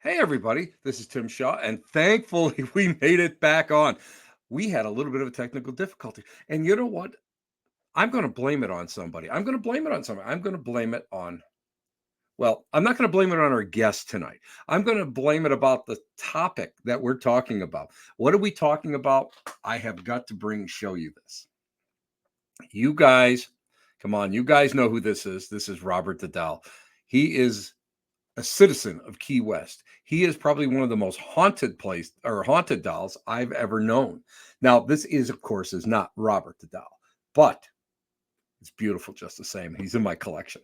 Hey, everybody, this is Tim Shaw, and thankfully we made it back on. We had a little bit of a technical difficulty. And you know what? I'm going to blame it on somebody. I'm going to blame it on somebody. I'm going to blame it on, well, I'm not going to blame it on our guest tonight. I'm going to blame it about the topic that we're talking about. What are we talking about? I have got to show you this. You guys, come on, you guys know who this is. This is Robert the Doll. He is a citizen of Key West. He is probably one of the most haunted dolls I've ever known. Now, this is, of course, is not Robert the Doll, but it's beautiful just the same. He's in my collection.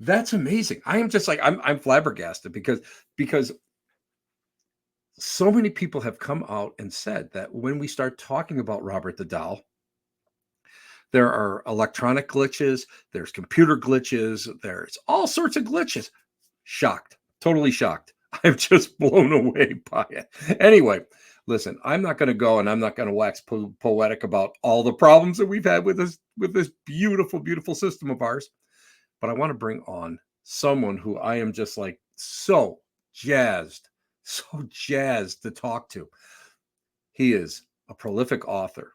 That's amazing. I am just like I'm flabbergasted because so many people have come out and said that when we start talking about Robert the Doll, there are electronic glitches, there's computer glitches, there's all sorts of glitches. Shocked, totally shocked. I'm just blown away by it. Anyway, listen, I'm not going to go and I'm not going to wax poetic about all the problems that we've had with this beautiful, beautiful system of ours. But I want to bring on someone who I am just like so jazzed to talk to. He is a prolific author,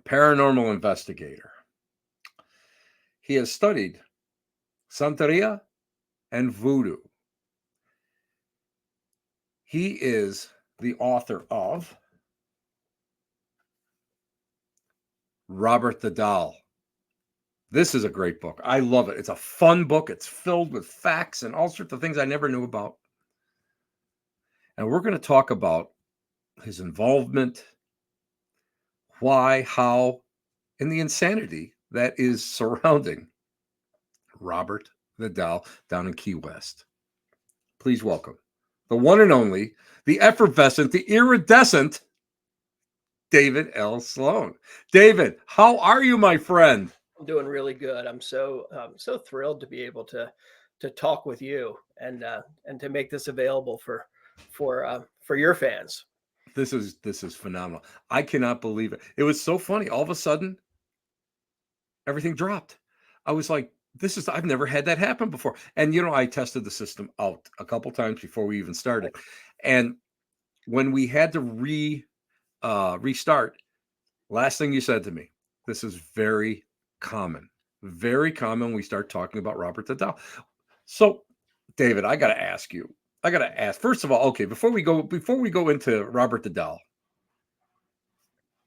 paranormal investigator. He has studied Santeria and voodoo. He is the author of Robert the Doll. This is a great book. I love it. It's a fun book. It's filled with facts and all sorts of things I never knew about. And we're going to talk about his involvement, why, how, and the insanity that is surrounding Robert the Doll down in Key West. Please welcome the one and only, the effervescent, the iridescent David L. Sloan. David, how are you, my friend? I'm doing really good. I'm so thrilled to be able to talk with you and to make this available for your fans. This is phenomenal. I cannot believe it. It was so funny. All of a sudden, everything dropped. I was like, I've never had that happen before. And I tested the system out a couple times before we even started. And when we had to restart, last thing you said to me, this is very common. Very common. We start talking about Robert the Doll. So, David, I got to ask you. First of all, okay, before we go into Robert the Doll,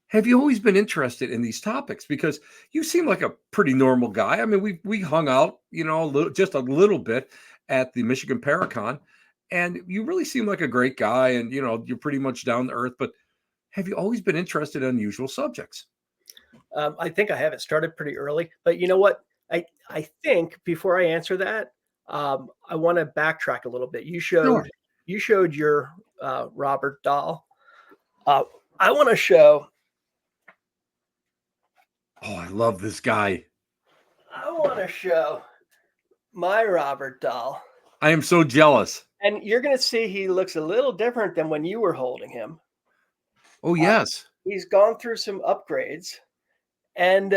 have you always been interested in these topics? Because you seem like a pretty normal guy. I mean, we hung out, just a little bit at the Michigan Paracon, and you really seem like a great guy, and you're pretty much down to earth. But have you always been interested in unusual subjects? I think I have it started pretty early, but you know what? I think before I answer that, I want to backtrack a little bit. Sure. You showed your Robert Doll. I want to show. Oh, I love this guy. I want to show my Robert Doll. I am so jealous. And you're going to see he looks a little different than when you were holding him. Oh, yes. He's gone through some upgrades. And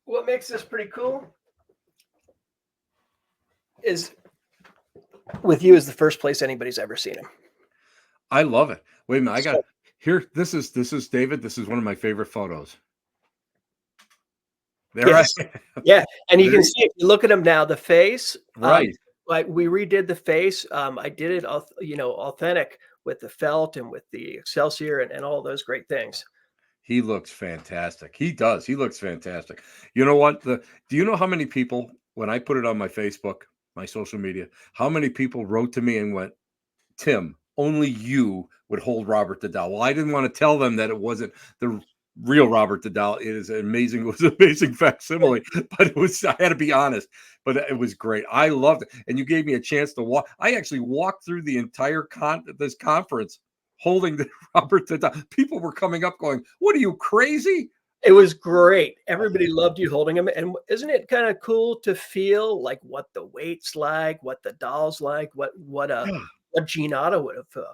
what makes this pretty cool is with you is the first place anybody's ever seen him. I love it. Wait a minute. I got here. This is David. This is one of my favorite photos. There, yes. Yeah. And you can see if you look at him now, the face, right. Like we redid the face. I did it, authentic with the felt and with the Excelsior and all those great things. He looks fantastic. He does. He looks fantastic. You know what? Do you know how many people, when I put it on my Facebook, my social media, how many people wrote to me and went, Tim, only you would hold Robert the Doll. Well, I didn't want to tell them that it wasn't the real Robert the Doll. It was an amazing facsimile, but I had to be honest, but it was great. I loved it. And you gave me a chance to walk. I actually walked through the entire this conference holding the Robert the Doll. People were coming up going, what are you, crazy? It was great. Everybody loved you holding him. And isn't it kind of cool to feel like what the weight's like, what the doll's like, what Gene Otto would have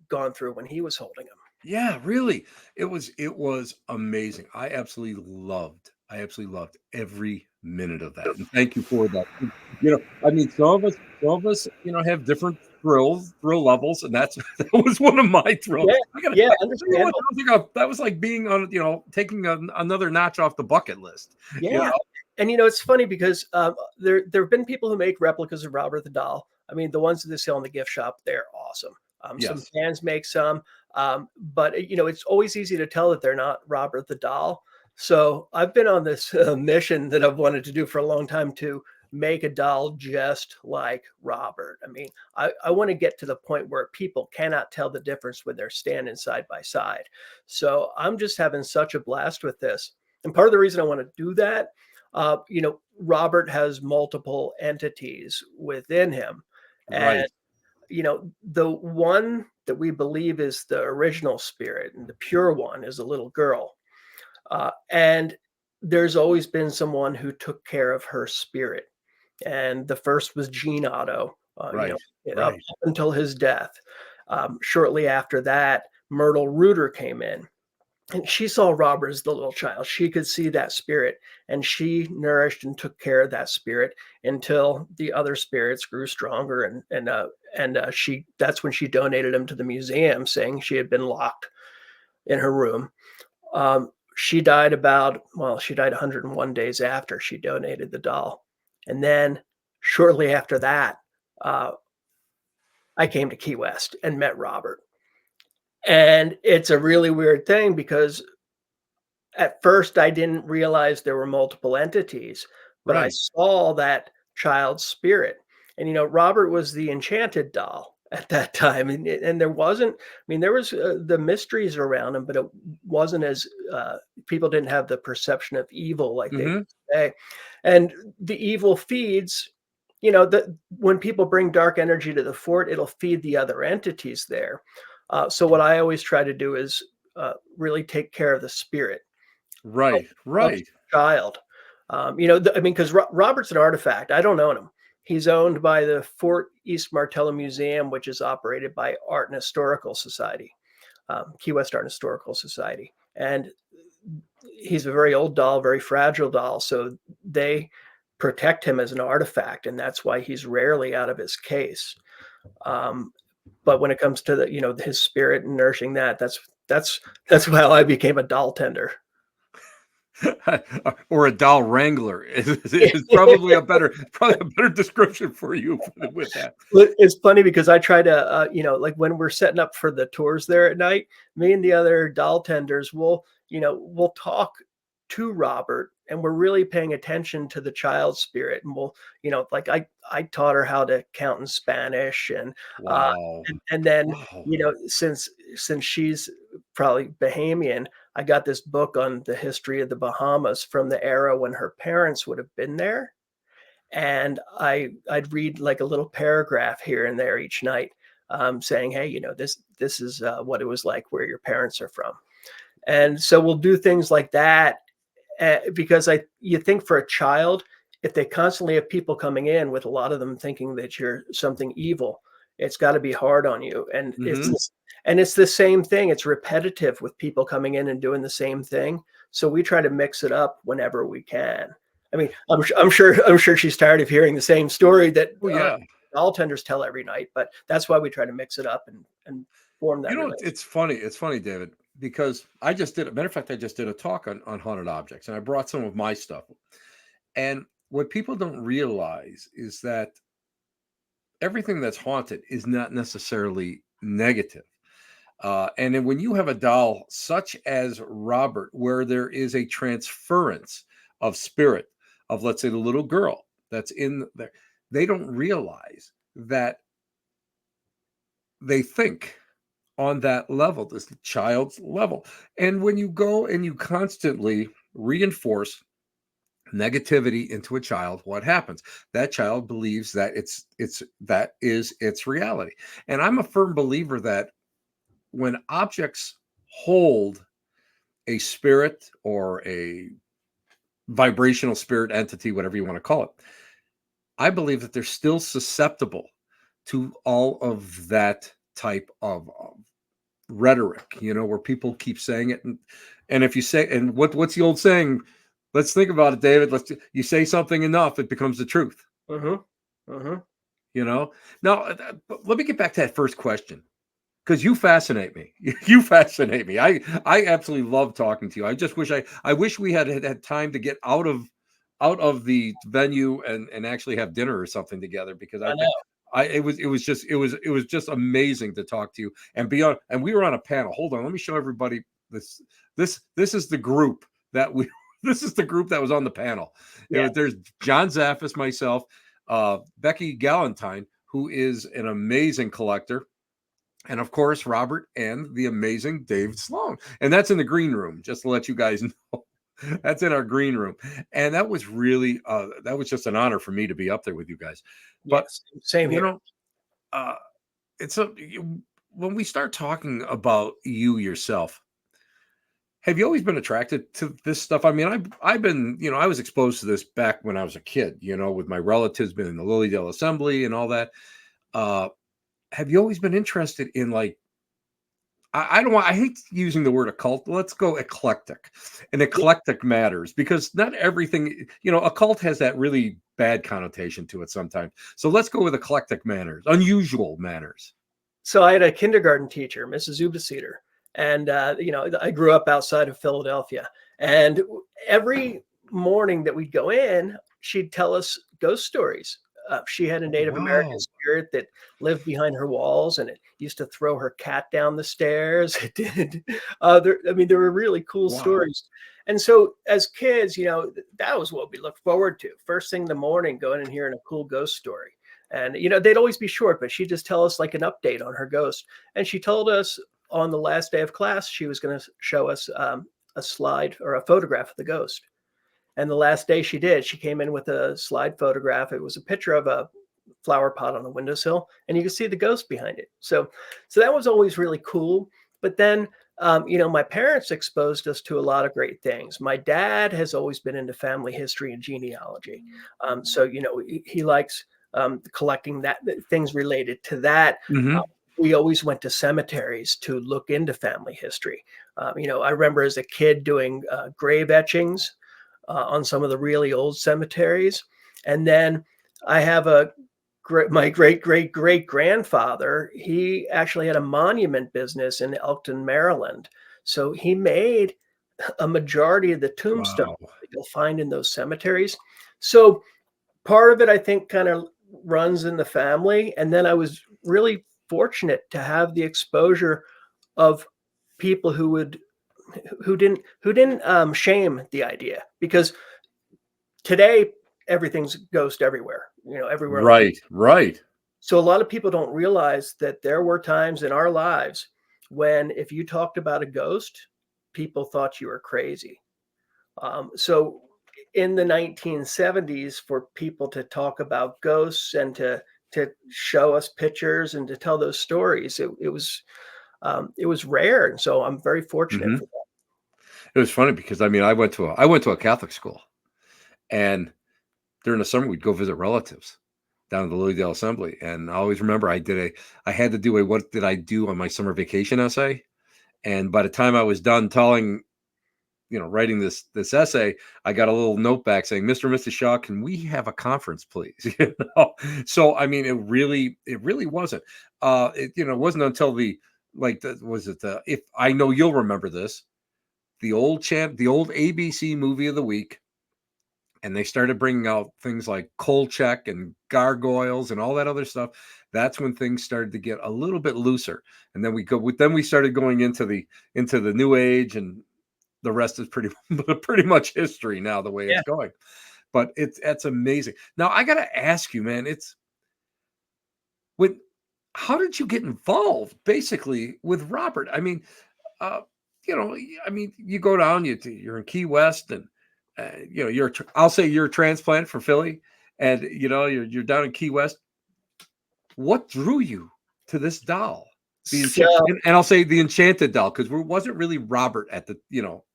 gone through when he was holding him? Yeah, really. It was amazing. I absolutely loved I absolutely loved every minute of that, and thank you for that. I mean, some of us, have different thrill levels, and that's that was one of my thrills. Yeah, yeah, You know what? understandable. That was like being on, taking another notch off the bucket list. You Yeah, know, and, it's funny because, there have been people who make replicas of Robert the Doll. I mean, the ones that they sell in the gift shop, they're awesome. Some yes, fans make some, but, it's always easy to tell that they're not Robert the Doll. So, I've been on this, mission that I've wanted to do for a long time to make a doll just like Robert. I mean, I wanna get to the point where people cannot tell the difference when they're standing side by side. So, I'm just having such a blast with this. And part of the reason I want to do that, Robert has multiple entities within him. And, right, the one that we believe is the original spirit and the pure one is a little girl. And there's always been someone who took care of her spirit. And the first was Gene Otto, right, up right, until his death. Shortly after that, Myrtle Reuter came in, and she saw Robert as the little child. She could see that spirit, and she nourished and took care of that spirit until the other spirits grew stronger. And she that's when she donated him to the museum, saying she had been locked in her room. She died 101 days after she donated the doll, and then shortly after that, uh, I came to Key West and met Robert. And it's a really weird thing because at first, I didn't realize there were multiple entities, but I right. saw that child's spirit. And, Robert was the enchanted doll at that time, and there wasn't. I mean, there was the mysteries around him, but it wasn't as people didn't have the perception of evil like they do Hmm. today. And the evil feeds. When people bring dark energy to the fort, it'll feed the other entities there. So what I always try to do is really take care of the spirit of Right, of the right. child. I mean, because Robert's an artifact. I don't own him. He's owned by the Fort East Martello Museum, which is operated by Art and Historical Society, Key West Art and Historical Society. And he's a very old doll, very fragile doll. So they protect him as an artifact, and that's why he's rarely out of his case. Um, but when it comes to his spirit and nourishing that, that's how I became a doll tender. Or a doll wrangler is probably a better description for you with that. Well, it's funny because I try to, like when we're setting up for the tours there at night, me and the other doll tenders we'll talk to Robert, and we're really paying attention to the child's spirit. And like I taught her how to count in Spanish, and uh, Wow. and then Wow. since she's probably Bahamian, I got this book on the history of the Bahamas from the era when her parents would have been there, and I'd read like a little paragraph here and there each night, saying, "Hey, this is what it was like where your parents are from." And so we'll do things like that, because you think for a child, if they constantly have people coming in with a lot of them thinking that you're something evil, it's got to be hard on you. And Hmm. it's the same thing. It's repetitive with people coming in and doing the same thing. So we try to mix it up whenever we can. I mean, I'm sure she's tired of hearing the same story that Oh yeah. all tenders tell every night. But that's why we try to mix it up and form that relationship. It's funny. It's funny, David, because matter of fact, I just did a talk on haunted objects, and I brought some of my stuff. And what people don't realize is that everything that's haunted is not necessarily negative. And then when you have a doll such as Robert, where there is a transference of spirit of, let's say, the little girl that's in there, they don't realize that they think on that level, this child's level. And when you go and you constantly reinforce negativity into a child, what happens? That child believes that that is its reality. And I'm a firm believer that when objects hold a spirit or a vibrational spirit entity, whatever you want to call it, I believe that they're still susceptible to all of that type of rhetoric, where people keep saying it. And if you say, and what's the old saying? Let's think about it, David. You say something enough, it becomes the truth. Mhm. Mhm. You know. Now, but let me get back to that first question because you fascinate me. You fascinate me. I absolutely love talking to you. I just wish I wish we had time to get out of the venue and actually have dinner or something together because I I think know. it was just amazing to talk to you and be on and we were on a panel. Hold on, let me show everybody this this is the group that we this is the group that was on the panel. Yeah. There's John Zaffis, myself, Becky Galantine, who is an amazing collector, and of course Robert and the amazing David Sloan. And that's in the green room, just to let you guys know. That's in our green room. And that was really that was just an honor for me to be up there with you guys. But Yes. Same you here. know, uh it's a when we start talking about you yourself, have you always been attracted to this stuff? I mean, I've been, I was exposed to this back when I was a kid, with my relatives being in the Lilydale Assembly and all that. Uh, have you always been interested in like I don't want I hate using the word occult. Let's go eclectic. And Yeah. eclectic matters because not everything, occult has that really bad connotation to it sometimes. So let's go with eclectic manners, unusual manners. So I had a kindergarten teacher, Mrs. Ubeseder, and I grew up outside of Philadelphia, and every morning that we'd go in, she'd tell us ghost stories. She had a Oh, Native American wow. spirit that lived behind her walls, and it used to throw her cat down the stairs. It did. I mean, there were really cool Wow. stories. And so, as kids, that was what we looked forward to. First thing in the morning, going and hearing a cool ghost story. And they'd always be short, but she'd just tell us like an update on her ghost. And she told us on the last day of class she was going to show us a slide or a photograph of the ghost. And the last day she did, she came in with a slide photograph. It was a picture of a flower pot on a windowsill, and you could see the ghost behind it. So that was always really cool. But then, my parents exposed us to a lot of great things. My dad has always been into family history and genealogy, so he likes collecting things related to that. Uh, Hmm. we always went to cemeteries to look into family history. I remember as a kid doing grave etchings on some of the really old cemeteries. And then I have my great great great grandfather. He actually had a monument business in Elkton, Maryland. So he made a majority of the tombstones Wow. that you'll find in those cemeteries. So part of it, I think, kind of runs in the family. And then I was really fortunate to have the exposure of people who didn't shame the idea, because today everything's ghost everywhere, everywhere on Right. Facebook. Right. So a lot of people don't realize that there were times in our lives when if you talked about a ghost, people thought you were crazy. So in the 1970s, for people to talk about ghosts and to show us pictures and to tell those stories, it was rare, and so I'm very fortunate Hmm. for that. It was funny because I went to a Catholic school, and during the summer we'd go visit relatives down at the Lilydale Assembly. And I always remember I had to do a what did I do on my summer vacation essay. And by the time I was done telling, writing this essay, I got a little note back saying, Mr. and Mrs. Shaw, can we have a conference, please? So I mean, it really wasn't. It wasn't until was it the if I know you'll remember this, the old ABC movie of the week, and they started bringing out things like Kolchak and gargoyles and all that other stuff. That's when things started to get a little bit looser, and then we started going into the new age, and the rest is pretty pretty much history now the way it's Yeah. going. But it's amazing. Now I got to ask you, man, it's when how did you get involved basically with Robert? I mean, uh, I mean, you go down, you're in Key West, and I'll say you're a transplant for Philly, and you're down in Key West. What drew you to this doll? So And I'll say the enchanted doll because it wasn't really Robert at the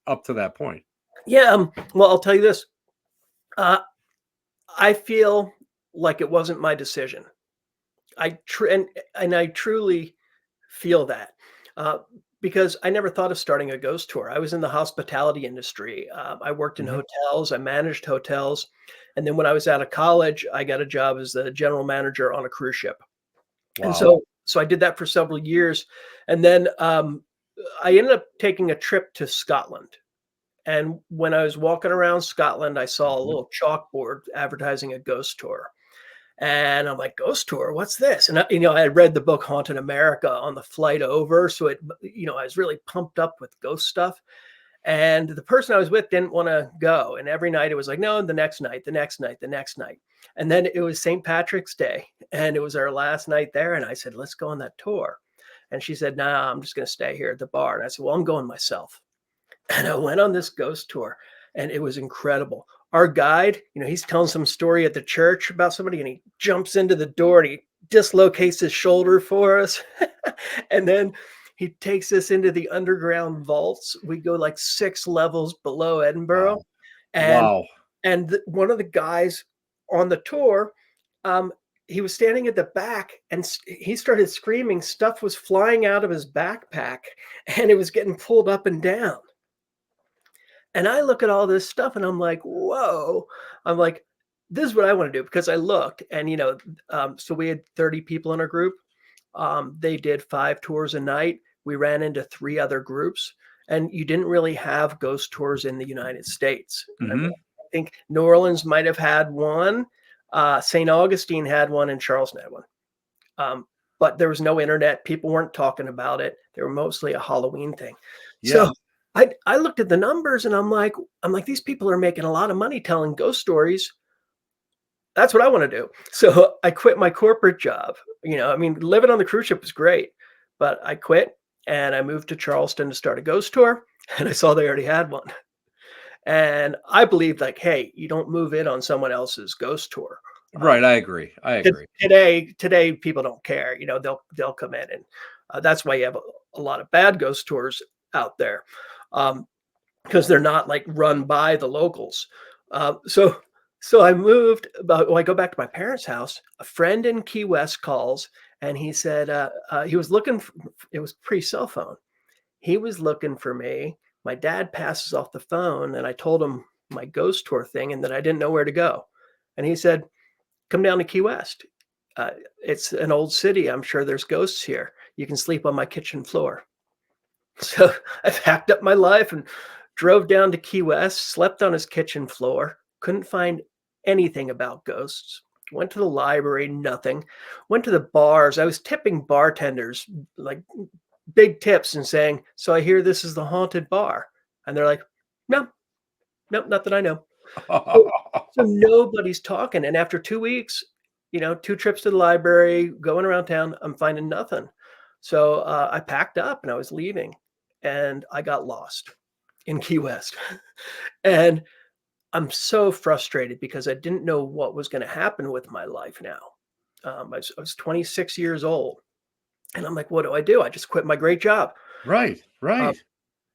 up to that point. yeah, well, I'll tell you this. Uh, I feel like it wasn't my decision. I tr- and I truly feel that. Uh, because I never thought of starting a ghost tour. I was in the hospitality industry. I worked in Mhm. hotels. I managed hotels, and then when I was out of college, I got a job as the general manager on a cruise ship. And Wow. so I did that for several years, and then I ended up taking a trip to Scotland. And when I was walking around Scotland, I saw a Mhm. little chalkboard advertising a ghost tour. And I'm like, "Ghost tour? What's this?" And I had read the book Haunted America on the flight over, so I was really pumped up with ghost stuff. And the person I was with didn't want to go. And every night it was like, "No, the next night, the next night, the next night." And then it was St. Patrick's Day, and it was our last night there. And I said, "Let's go on that tour." And she said, "Nah, I'm just going to stay here at the bar." And I said, "Well, I'm going myself." And I went on this ghost tour, and it was incredible. Our guide, he's telling some story at the church about somebody, and he jumps into the door and he dislocates his shoulder for us. And then he takes us into the underground vaults. We go like 6 levels below Edinburgh. Wow. And Wow. one of the guys on the tour, um, he was standing at the back, and he started screaming. Stuff was flying out of his backpack, and it was getting pulled up and down. And I look at all this stuff and I'm like, whoa. I'm like, this is what I want to do, because I looked and, so we had 30 people in our group. They did 5 tours a night. We ran into 3 other groups, and you didn't really have ghost tours in the United States. I mean, Mhm. I think New Orleans might have had one. St. Augustine had one, and Charleston had one. Um, but there was no internet. People weren't talking about it. They were mostly a Halloween thing. Yeah. So I looked at the numbers and I'm like, these people are making a lot of money telling ghost stories. That's what I want to do. So I quit my corporate job. I mean, living on the cruise ship was great, but I quit and I moved to Charleston to start a ghost tour. And I saw they already had one. And I believed, like, hey, you don't move in on someone else's ghost tour. Right, I agree. I agree. Today people don't care. They'll come in, and that's why you have a lot of bad ghost tours out there, because they're not like run by the locals. So I moved. I go back to my parents' house. A friend in Key West calls, and he said he was looking. It was pre-cell phone. He was looking for me. My dad passes off the phone, and I told him my ghost tour thing, and that I didn't know where to go. And he said, "Come down to Key West. Uh, it's an old city. I'm sure there's ghosts here. You can sleep on my kitchen floor." So I packed up my life and drove down to Key West, slept on his kitchen floor, couldn't find anything about ghosts. Went to the library, nothing. Went to the bars. I was tipping bartenders like big tips and saying, "So I hear this is the haunted bar." And they're like, "No, nope, not that I know." So so nobody's talking, and after 2 weeks, 2 trips to the library, going around town, I'm finding nothing. So, I packed up and I was leaving, and I got lost in Key West. And I'm so frustrated because I didn't know what was gonna happen with my life now. I was 26 years old, and I'm like, "What do I do?" I just quit my great job. Right, Um, right.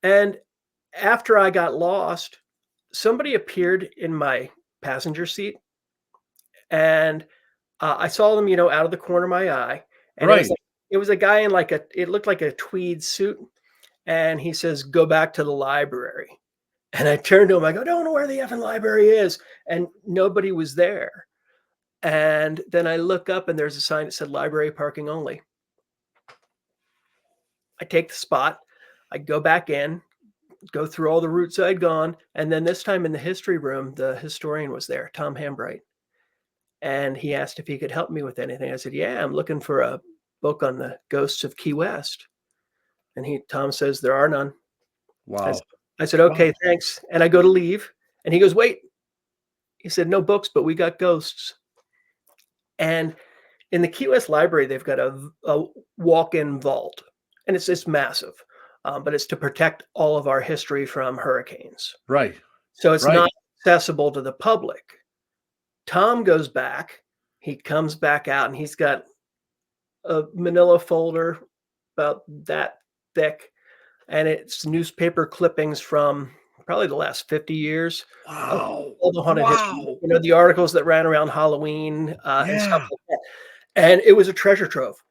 and after I got lost, somebody appeared in my passenger seat, and I saw them, out of the corner of my eye, and Right. it was a guy in it looked like a tweed suit, and he says, "Go back to the library." And I turned to him, I go, "I don't know where the effing library is," and nobody was there. And then I look up and there's a sign that said library parking only. I take the spot, I go back in, go through all the routes I'd gone, and then this time in the history room, the historian was there, Tom Hambright. And he asked if he could help me with anything. I said, "Yeah, I'm looking for a book on the ghosts of Key West." And Tom says, "There are none." I, s- Wow. I said, Wow. "Okay, thanks." And I go to leave. And he goes, "Wait." He said, "No books, but we got ghosts." And in the Key West Library, they've got a walk-in vault, and it's massive, but it's to protect all of our history from hurricanes. Right. So it's Right. not accessible to the public. Tom goes back. He comes back out, and he's got a manila folder about that thick, and it's newspaper clippings from probably the last 50 years of Wow. all the haunted history, Wow. the articles that ran around Halloween, and stuff Yeah. like that. And it was a treasure trove.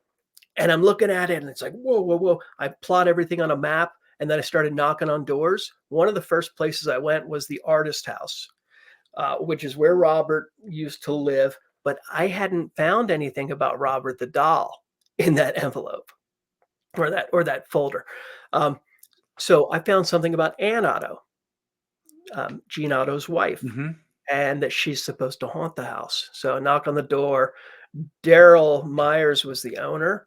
And I'm looking at it and it's like, whoa, whoa, whoa. I plot everything on a map and then I started knocking on doors. One of the first places I went was the artist house, which is where Robert used to live. But I hadn't found anything about Robert the doll in that envelope or that folder. Um, so I found something about Ann Otto, Jean Otto's wife, Mhm. and that she's supposed to haunt the house. So I knock on the door. Daryl Myers was the owner.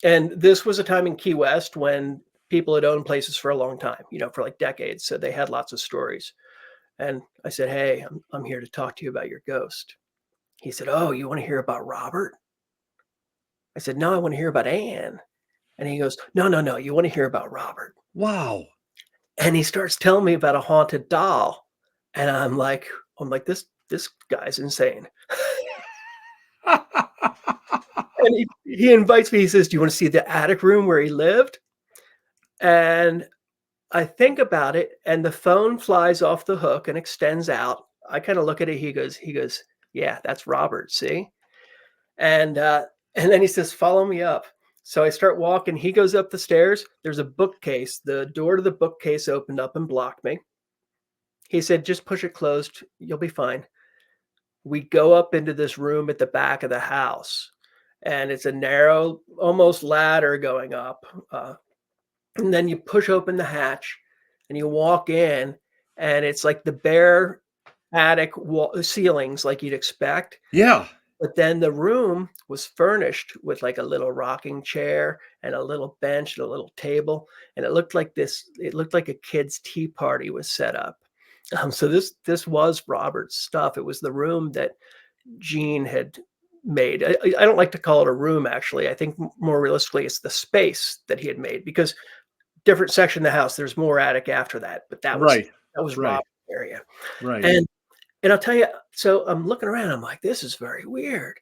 And this was a time in Key West when people had owned places for a long time, for like decades. So they had lots of stories. And I said, "Hey, I'm here to talk to you about your ghost." He said, "Oh, you want to hear about Robert?" I said, "No, I want to hear about Anne." And he goes, "No, no, no, you want to hear about Robert." Wow. And he starts telling me about a haunted doll. And I'm like, this guy's insane. And he invites me, he says, "Do you want to see the attic room where he lived?" And I think about it, and the phone flies off the hook and extends out. I kind of look at it. He goes, "Yeah, that's Robert. See?" And and then he says, "Follow me up." So I start walking. He goes up the stairs. There's a bookcase. The door to the bookcase opened up and blocked me. He said, "Just push it closed. You'll be fine." We go up into this room at the back of the house, and it's a narrow, almost ladder going up. And then you push open the hatch and you walk in, and it's like the bare attic ceilings like you'd expect. Yeah. But then the room was furnished with like a little rocking chair and a little bench and a little table. And it looked like a kid's tea party was set up. So this was Robert's stuff. It was the room that Gene had made. I don't like to call it a room, actually. I think more realistically, it's the space that he had made, because different section of the house, there's more attic after that, but Right. that was Right. Robert's area. Right. And I'll tell you, so I'm looking around, I'm like, this is very weird.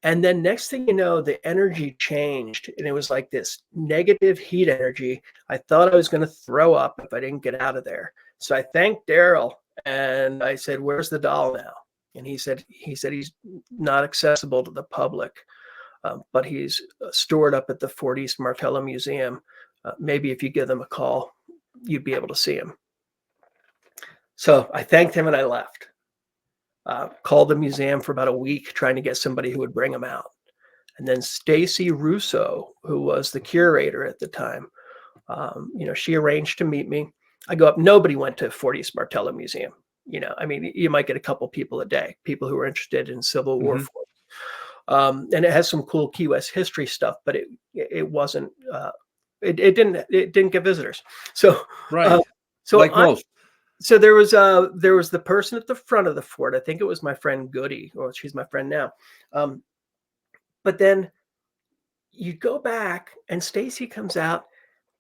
And then next thing you know, the energy changed and it was like this negative heat energy. I thought I was going to throw up if I didn't get out of there. So I thanked Daryl and I said, "Where's the doll now?" And he said he's not accessible to the public, but he's stored up at the Fort East Martello Museum. Maybe if you give them a call, you'd be able to see him. So I thanked him and I left. Called the museum for about a week trying to get somebody who would bring him out. And then Stacy Russo, who was the curator at the time, she arranged to meet me. I go up. Nobody went to Fort East Martello Museum. I mean, you might get a couple people a day, people who are interested in Civil War Mhm. forts. And it has some cool Key West history stuff, but it wasn't. It didn't get visitors. So, uh, Right. so Like I most. so there was the person at the front of the fort. I think it was my friend Goody, or she's my friend now. Um, but then you go back, and Stacy comes out,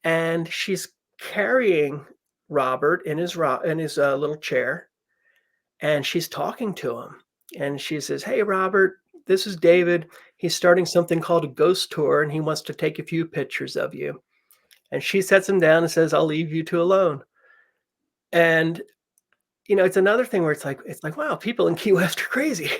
and she's carrying Robert in his little chair, and she's talking to him, and she says, "Hey, Robert, this is David. He's starting something called a ghost tour, and he wants to take a few pictures of you." And she sets him down and says, "I'll leave you two alone." And it's another thing where it's like, wow, people in Key West are crazy.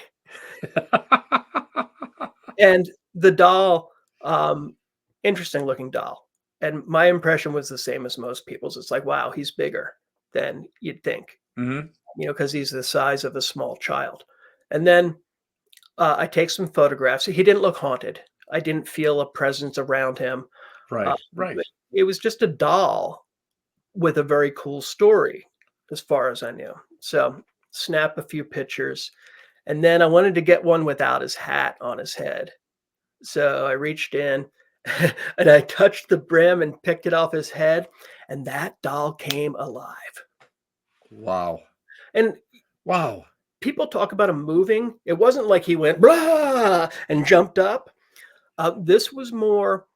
And the doll, um, interesting looking doll. And my impression was the same as most people's. It's like, wow, he's bigger than you'd think, Mhm. because he's the size of a small child. And then I take some photographs. He didn't look haunted. I didn't feel a presence around him. Uh, Right. Right. but it was just a doll with a very cool story, as far as I knew. So snap a few pictures. And then I wanted to get one without his hat on his head. So I reached in and I touched the brim and picked it off his head, and that doll came alive. Wow. And Wow. people talk about him moving. It wasn't like he went blah and jumped up. This was more,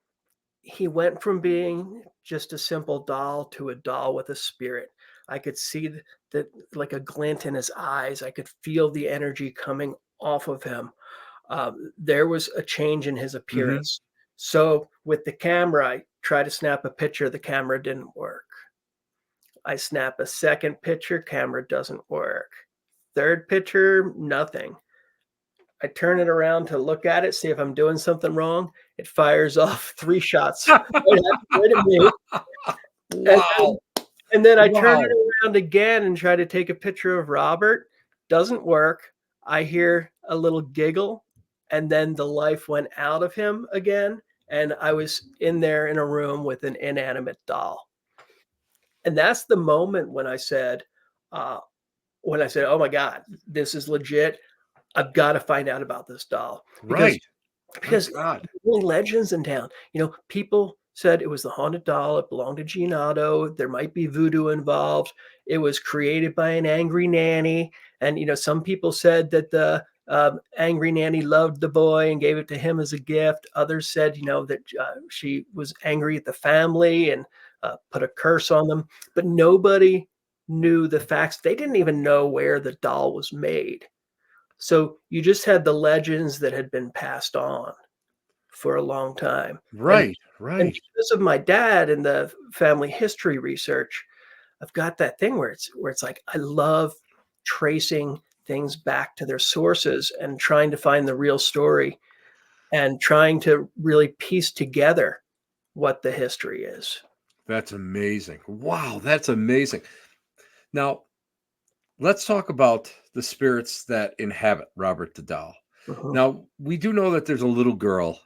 he went from being just a simple doll to a doll with a spirit. I could see that, like a glint in his eyes. I could feel the energy coming off of him. There was a change in his Mhm. appearance. So with the camera, I tried to snap a picture. The camera didn't work. I snap a second picture, camera doesn't work. Third picture, nothing. I turn it around to look at it, see if I'm doing something wrong. It fires off 3 shots right at me, and Wow. then I turn Wow. it around again and try to take a picture of Robert. Doesn't work. I hear a little giggle, and then the life went out of him again, and I was in there in a room with an inanimate doll. And that's the moment uh, when I said, "Oh my god, this is legit. I've gotta find out about this doll." Because Right. My because God. there were legends in town. People said it was the haunted doll, it belonged to Gene Otto, there might be voodoo involved, it was created by an angry nanny, and, some people said that the, angry nanny loved the boy and gave it to him as a gift. Others said, that, she was angry at the family and, put a curse on them, but nobody knew the facts. They didn't even know where the doll was made. So you just had the legends that had been passed on for a long time. And Right. and Right. because of my dad and the family history research, I've got that thing where it's like I love tracing things back to their sources and trying to find the real story and trying to really piece together what the history is. That's amazing. Wow. That's amazing. Now, let's talk about the spirits that inhabit Robert the Doll. Mhm. Now, we do know that there's a little girl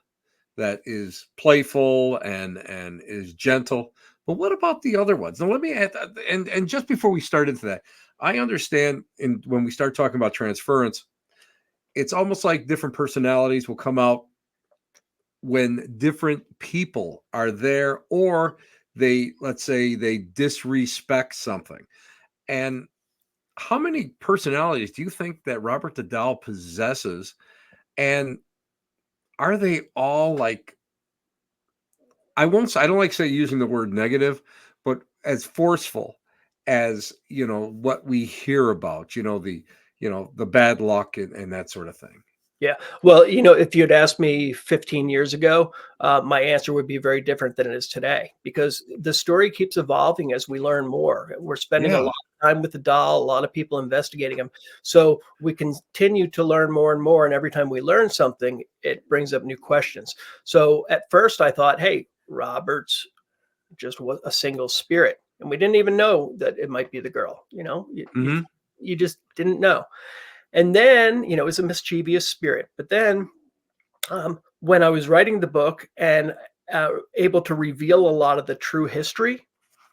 that is playful and is gentle. But what about the other ones? Now, let me add, and just before we start into that, I understand when we start talking about transference, it's almost like different personalities will come out when different people are there, or they, let's say, they disrespect something. And how many personalities do you think that Robert the Doll possesses? And are they all like, I won't say, I don't like say using the word negative, but as forceful as, what we hear about, the bad luck and that sort of thing. Yeah. Well, if you'd asked me 15 years ago, my answer would be very different than it is today because the story keeps evolving as we learn more. We're spending a Yeah. lot of time with the doll, a lot of people investigating them. So we continue to learn more and more. And every time we learn something, it brings up new questions. So at first I thought, hey, Robert's just was a single spirit. And we didn't even know that it might be the girl. Hmm. You just didn't know. And then, it was a mischievous spirit. But then when I was writing the book and able to reveal a lot of the true history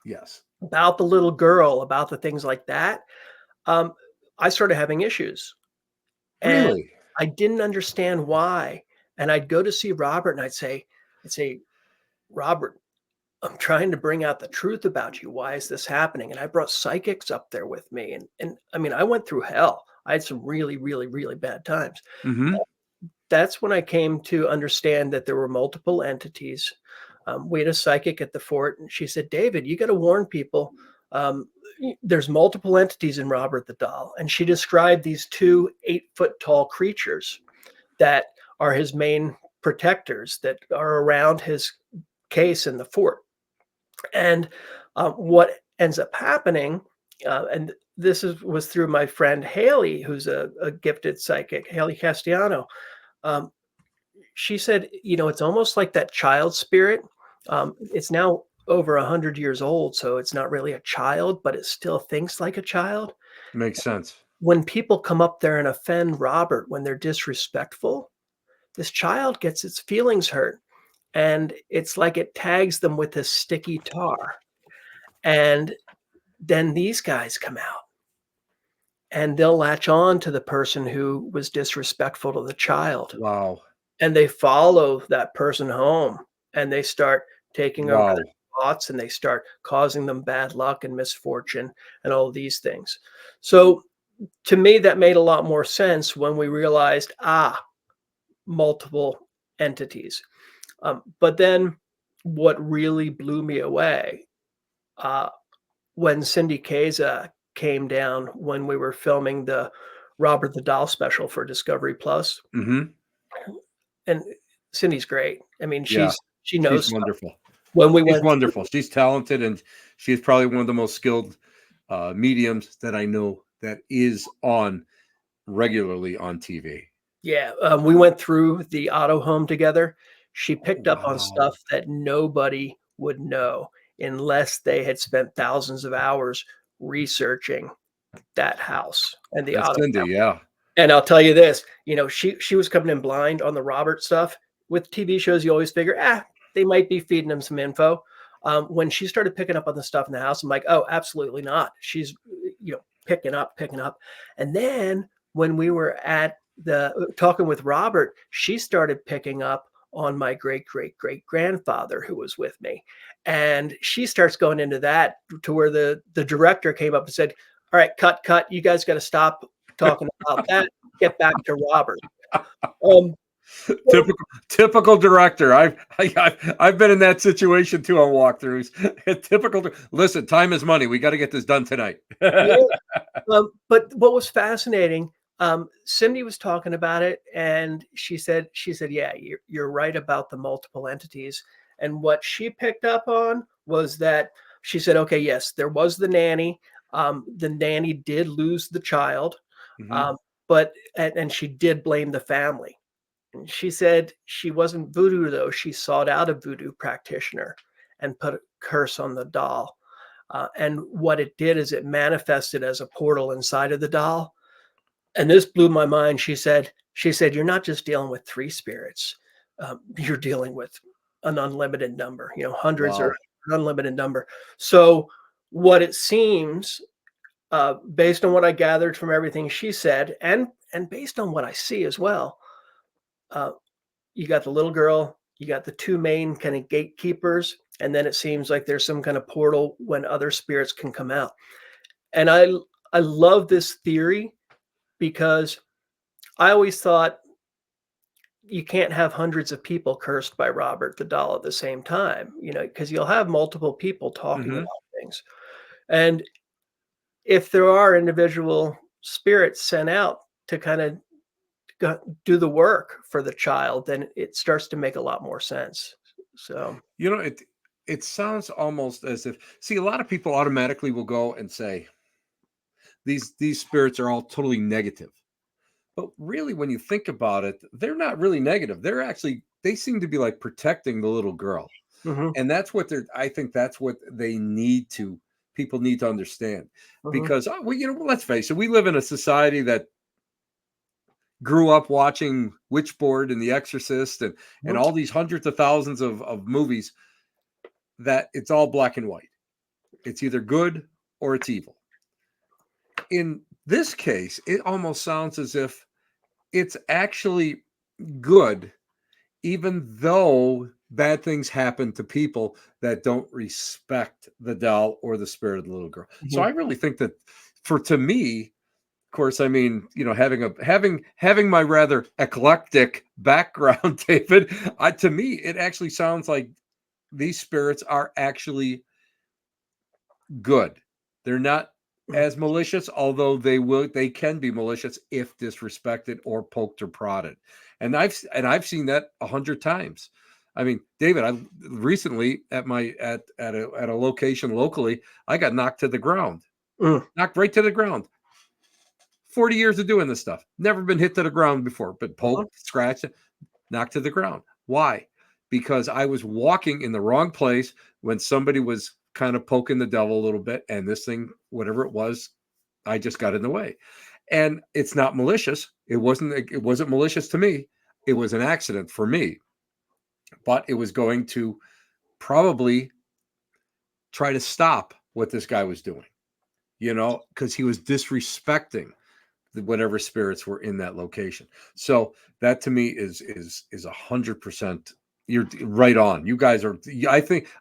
Yes. about the little girl, about the things like that, um, I started having issues. And Really? I didn't understand why. And I'd go to see Robert and I'd say, Robert, I'm trying to bring out the truth about you. Why is this happening? And I brought psychics up there with me. And I mean, I went through hell. I had some really, really, really bad times. Hmm. That's when I came to understand that there were multiple entities. We had a psychic at the fort, and she said, David, you got to warn people. There's multiple entities in Robert the Doll. And she described these two 8-foot tall creatures that are his main protectors that are around his case in the fort. And what ends up happening, and was through my friend Haley, who's a gifted psychic, Haley Castellano. Um, she said, it's almost like that child spirit. It's now over 100 years old, so it's not really a child, but it still thinks like a child. Makes sense. When people come up there and offend Robert when they're disrespectful, this child gets its feelings hurt, and it's like it tags them with this sticky tar. And then these guys come out and they'll latch on to the person who was disrespectful to the child. Wow. And they follow that person home, and they start taking over Wow. their thoughts, and they start causing them bad luck and misfortune and all these things. So to me, that made a lot more sense when we realized, multiple entities. But then what really blew me away, uh, when Cindy Kaza came down when we were filming the Robert the Doll special for Discovery Plus, Hmm. and Cindy's great. I mean, Yeah. she She's knows stuff. wonderful. When we She's went through wonderful. She's talented, and she's probably one of the most skilled mediums that I know that is on regularly on TV. Yeah, we went through the auto home together. She Oh, picked up on wow. stuff that nobody would know unless they had spent thousands of hours researching that house and the That's auto Cindy, count. yeah. And I'll tell you this, she was coming in blind on the Robert stuff. With TV shows, you always figure, they might be feeding him some info. When she started picking up on the stuff in the house, I'm like, oh, absolutely not. She's, picking up. And then when we were at the talking with Robert, she started picking up on my great great great grandfather who was with me. And she starts going into that to where the director came up and said, all right, cut. You guys got to stop talking about that. Get back to Robert. Um, well, Typical director. I've been in that situation too on walkthroughs. Typical. Listen, time is money. We got to get this done tonight. yeah, but what was fascinating, Cindy was talking about it, and she said, yeah, you're right about the multiple entities. And what she picked up on was that she said, okay, yes, there was the nanny. The nanny did lose the child, Mhm. um, but and she did blame the family. And she said she wasn't voodoo though. She sought out a voodoo practitioner and put a curse on the doll. And what it did is it manifested as a portal inside of the doll. And this blew my mind. She said, you're not just dealing with three spirits. You're dealing with an unlimited number, hundreds or Wow. an unlimited number. So what it seems, based on what I gathered from everything she said, and based on what I see as well, uh, you got the little girl, you got the two main kind of gatekeepers, and then it seems like there's some kind of portal when other spirits can come out. And I love this theory because I always thought you can't have hundreds of people cursed by Robert the doll at the same time, because you'll have multiple people talking Mhm. about things. And if there are individual spirits sent out to kind of do the work for the child, then it starts to make a lot more sense. So, It sounds almost as if, see, a lot of people automatically will go and say these spirits are all totally negative. But really, when you think about it, they're not really negative. They seem to be like protecting the little girl. mhm, And that's what I think that's what people need to understand. mhm, Because let's face it, we live in a society that grew up watching Witchboard and The Exorcist and mhm, all these hundreds of thousands of movies that it's all black and white. It's either good or it's evil. In this case, it almost sounds as if it's actually good, even though bad things happen to people that don't respect the doll or the spirit of the little girl. So mhm. I really think that to me, of course, I mean, having my rather eclectic background, David, to me, it actually sounds like these spirits are actually good. They're not Mm. as malicious, although they can be malicious if disrespected or poked or prodded. And I've seen that 100 times. I mean, David, I recently at a location locally, I got knocked to the ground, Mm. knocked right to the ground. 40 years of doing this stuff, never been hit to the ground before, but Mhm. poked, scratched, knocked to the ground. Why? Because I was walking in the wrong place when somebody was kind of poking the devil a little bit, and this thing, whatever it was, I just got in the way. And it's not malicious. It wasn't malicious to me. It was an accident for me, but it was going to probably try to stop what this guy was doing, because he was disrespecting whatever spirits were in that location. So that to me is 100%. You're right on. You guys are.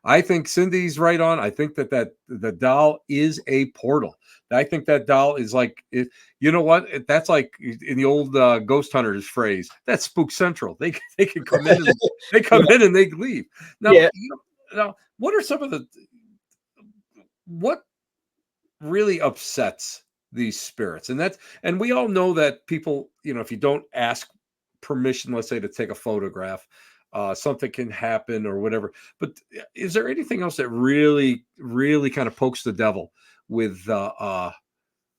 I think Cindy's right on. I think that the doll is a portal. I think that doll is like it. You know what? That's like in the old Ghost Hunters phrase. That's Spook Central. They can come in and they come Yeah, in and they leave. Now, yeah. now, what are some of the what really upsets these spirits? And we all know that people, if you don't ask permission, let's say, to take a photograph, something can happen or whatever. But is there anything else that really really kind of pokes the devil with that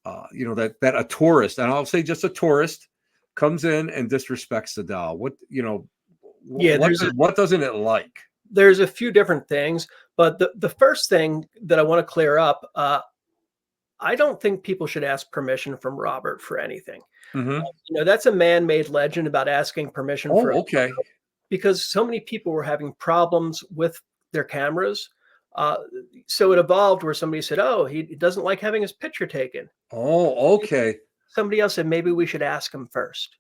a tourist, and I'll say just a tourist, comes in and disrespects the doll? What, Yeah, what doesn't it like? there's a few different things, but the first thing that I want to clear up, I don't think people should ask permission from Robert for anything. Hmm. That's a man-made legend about asking permission for, Oh, okay. because so many people were having problems with their cameras. Uh, so it evolved where somebody said, "Oh, he doesn't like having his picture taken." Oh, okay. Somebody else said, "Maybe we should ask him first."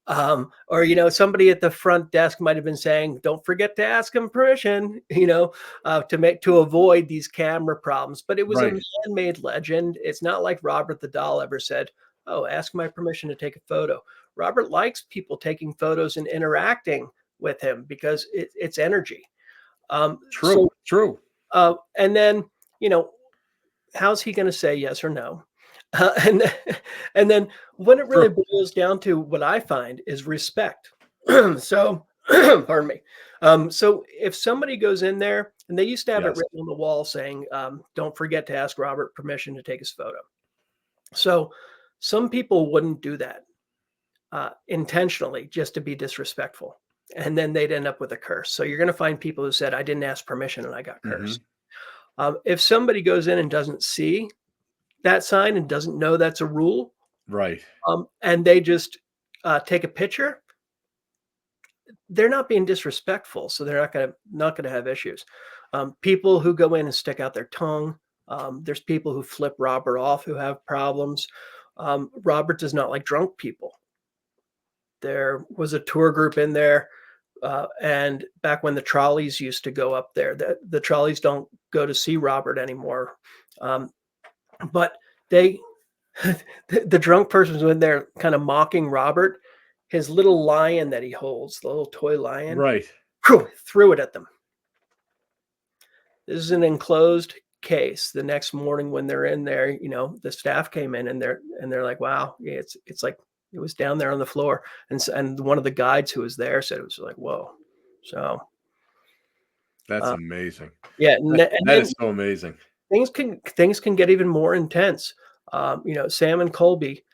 Or somebody at the front desk might have been saying, "Don't forget to ask him permission," to avoid these camera problems. But it was a Right. man-made legend. It's not like Robert the Doll ever said, "Oh, ask my permission to take a photo." Robert likes people taking photos and interacting with him because it's energy. Um, True. so, True. and then you know, how's he going to say yes or no? And and then when it really True. boils down to what I find is respect. So, pardon me. So if somebody goes in there and they used to have it Yes. written on the wall saying, "Don't forget to ask Robert permission to take his photo." So some people wouldn't do that intentionally just to be disrespectful, and then they'd end up with a curse. So you're going to find people who said, "I didn't ask permission and I got Hmm. cursed." If somebody goes in and doesn't see that sign and doesn't know that's a rule, Right. and they just take a picture, they're not being disrespectful, so they're not gonna have issues. People who go in and stick out their tongue, there's people who flip Robert off who have problems. Robert does not like drunk people. There was a tour group in there, and back when the trolleys used to go up there, the trolleys don't go to see Robert anymore. Um, but they the drunk person was in there kind of mocking Robert. His little lion that he holds, the little toy lion, Right. whew, threw it at them. This is an enclosed case. The next morning when they're in there, the staff came in and they're like, "Wow, yeah, it's like it was down there on the floor." And one of the guides who was there said it was like, "Whoa." So That's uh, amazing. yeah, and That then is so amazing. things can get even more intense. Sam and Colby,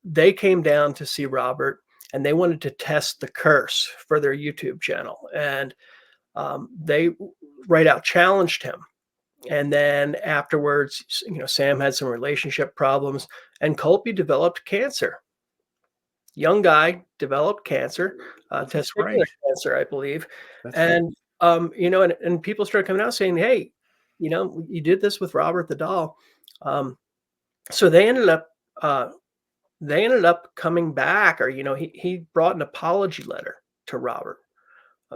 they came down to see Robert, and they wanted to test the curse for their YouTube channel, and they right out challenged him. And then afterwards, Sam had some relationship problems, and Colby developed cancer. Young guy developed cancer, That's testicular right. cancer, I believe, That's right. and and people started coming out saying, "Hey, you did this with Robert the Doll." Um, so uh, they ended up coming back, or he brought an apology letter to Robert.